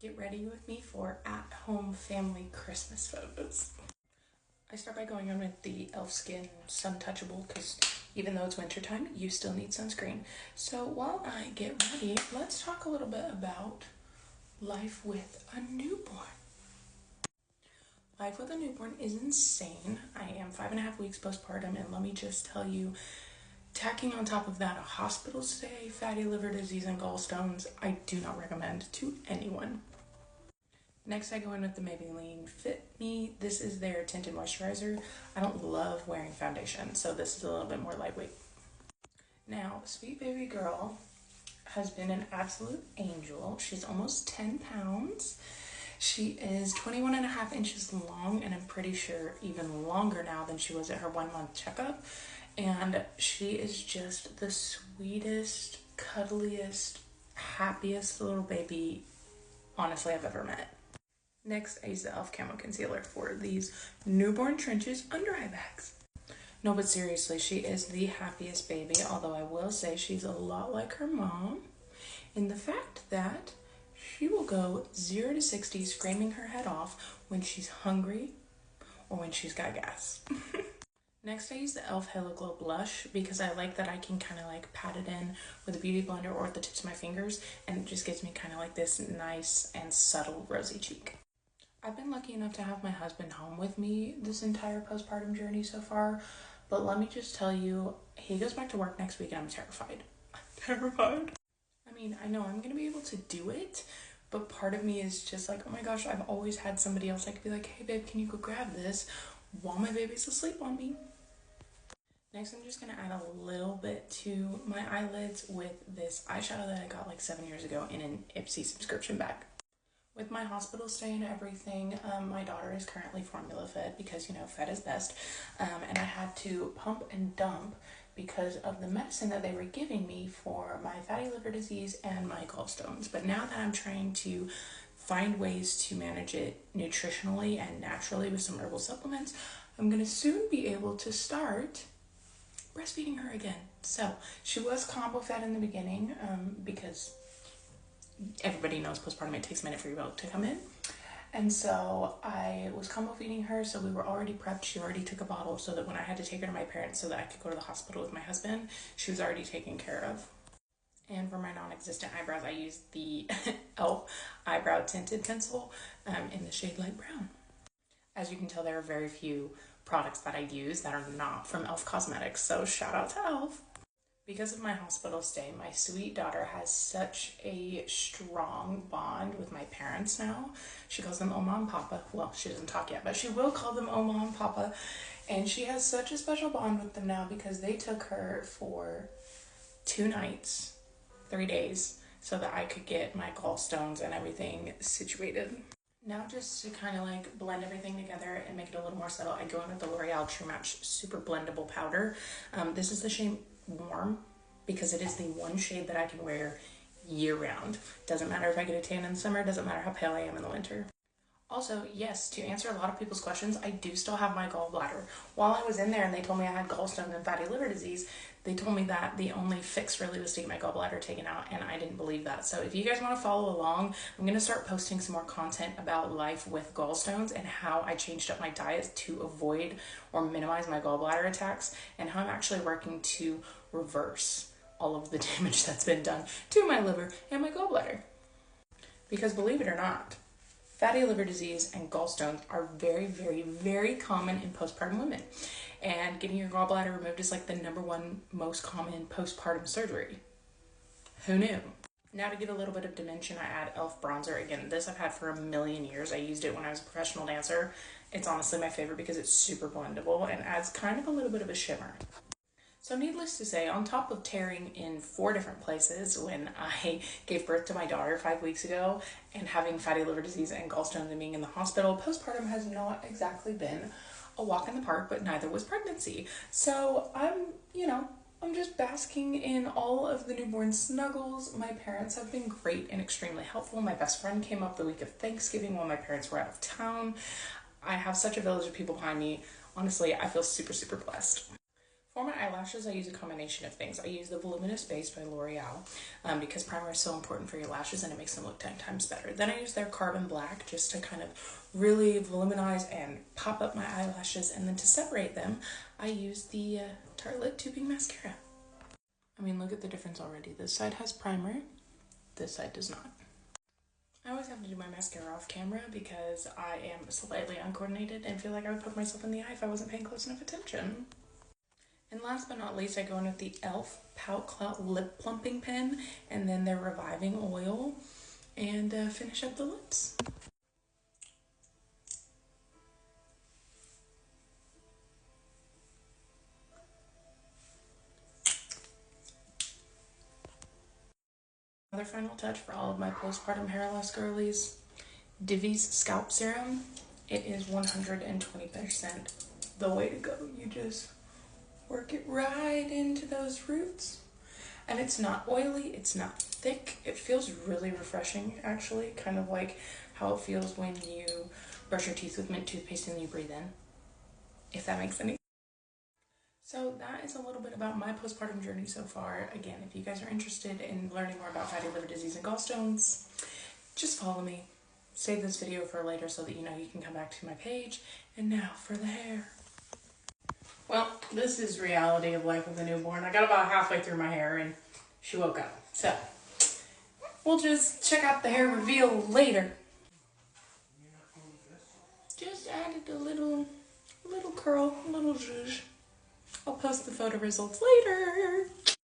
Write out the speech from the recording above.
Get ready with me for at-home family Christmas photos. I start by going on with the e.l.f. Skin Sun Touchable because even though it's wintertime, you still need sunscreen. So while I get ready, let's talk a little bit about life with a newborn. Life with a newborn is insane. I am 5.5 weeks postpartum, and let me just tell you, tacking on top of that a hospital stay, fatty liver disease, and gallstones, I do not recommend to anyone. Next, I go in with the Maybelline Fit Me. This is their tinted moisturizer. I don't love wearing foundation, so this is a little bit more lightweight. Now, sweet baby girl has been an absolute angel. She's almost 10 pounds. She is 21.5 inches long, and I'm pretty sure even longer now than she was at her 1-month checkup. And she is just the sweetest, cuddliest, happiest little baby, honestly, I've ever met. Next, I use the e.l.f. Camo Concealer for these newborn trenches under eye bags. No, but seriously, she is the happiest baby, although I will say she's a lot like her mom in the fact that she will go 0 to 60 screaming her head off when she's hungry or when she's got gas. Next, I use the e.l.f. Halo Glow Blush because I like that I can kind of like pat it in with a beauty blender or with the tips of my fingers, and it just gives me kind of like this nice and subtle rosy cheek. I've been lucky enough to have my husband home with me this entire postpartum journey so far, but let me just tell you, he goes back to work next week and I'm terrified. I'm terrified. I mean, I know I'm going to be able to do it, but part of me is just like, oh my gosh, I've always had somebody else I could be like, hey babe, can you go grab this while my baby's asleep on me? Next, I'm just going to add a little bit to my eyelids with this eyeshadow that I got like 7 years ago in an Ipsy subscription bag. With my hospital stay and everything, my daughter is currently formula fed because, you know, fed is best. And I had to pump and dump because of the medicine that they were giving me for my fatty liver disease and my gallstones. But now that I'm trying to find ways to manage it nutritionally and naturally with some herbal supplements, I'm going to soon be able to start breastfeeding her again. So she was combo fed in the beginning because everybody knows postpartum, it takes a minute for your milk to come in. And so I was combo feeding her, so we were already prepped. She already took a bottle so that when I had to take her to my parents so that I could go to the hospital with my husband, she was already taken care of. And for my non-existent eyebrows, I used the e.l.f. eyebrow tinted pencil in the shade light brown. As you can tell, there are very few products that I use that are not from e.l.f. Cosmetics, so shout out to e.l.f. Because of my hospital stay, my sweet daughter has such a strong bond with my parents now. She calls them Oma and Papa. Well, she doesn't talk yet, but she will call them Oma and Papa. And she has such a special bond with them now because they took her for 2 nights, 3 days, so that I could get my gallstones and everything situated. Now, just to kind of like blend everything together and make it a little more subtle, I go in with the L'Oreal True Match Super Blendable Powder. This is the shade Warm because it is the one shade that I can wear year round. Doesn't matter if I get a tan in the summer, doesn't matter how pale I am in the winter. Also, yes, to answer a lot of people's questions, I do still have my gallbladder. While I was in there and they told me I had gallstones and fatty liver disease, they told me that the only fix really was to get my gallbladder taken out, and I didn't believe that. So if you guys want to follow along, I'm going to start posting some more content about life with gallstones and how I changed up my diet to avoid or minimize my gallbladder attacks, and how I'm actually working to reverse all of the damage that's been done to my liver and my gallbladder. Because believe it or not, fatty liver disease and gallstones are very, very, very common in postpartum women. And getting your gallbladder removed is like the #1 most common postpartum surgery. Who knew? Now to give a little bit of dimension, I add e.l.f. bronzer. Again, this I've had for a million years. I used it when I was a professional dancer. It's honestly my favorite because it's super blendable and adds kind of a little bit of a shimmer. So needless to say, on top of tearing in 4 different places when I gave birth to my daughter 5 weeks ago and having fatty liver disease and gallstones and being in the hospital, postpartum has not exactly been a walk in the park, but neither was pregnancy. So I'm just basking in all of the newborn snuggles. My parents have been great and extremely helpful. My best friend came up the week of Thanksgiving while my parents were out of town. I have such a village of people behind me. Honestly, I feel super, super blessed. For my eyelashes, I use a combination of things. I use the Voluminous Base by L'Oreal because primer is so important for your lashes and it makes them look 10 times better. Then I use their Carbon Black just to kind of really voluminize and pop up my eyelashes. And then to separate them, I use the Tartelette Tubing Mascara. I mean, look at the difference already. This side has primer, this side does not. I always have to do my mascara off camera because I am slightly uncoordinated and feel like I would poke myself in the eye if I wasn't paying close enough attention. And last but not least, I go in with the e.l.f. Pout Clout Lip Plumping Pen and then their Reviving Oil and finish up the lips. Another final touch for all of my postpartum hair loss girlies, Divi's Scalp Serum. It is 120% the way to go. You just work it right into those roots. And it's not oily, it's not thick. It feels really refreshing, actually, kind of like how it feels when you brush your teeth with mint toothpaste and you breathe in, if that makes any sense. So that is a little bit about my postpartum journey so far. Again, if you guys are interested in learning more about fatty liver disease and gallstones, just follow me. Save this video for later so that you know you can come back to my page. And now for the hair. Well, this is reality of life with a newborn. I got about halfway through my hair and she woke up. So we'll just check out the hair reveal later. Just added a little curl, a little zhuzh. I'll post the photo results later.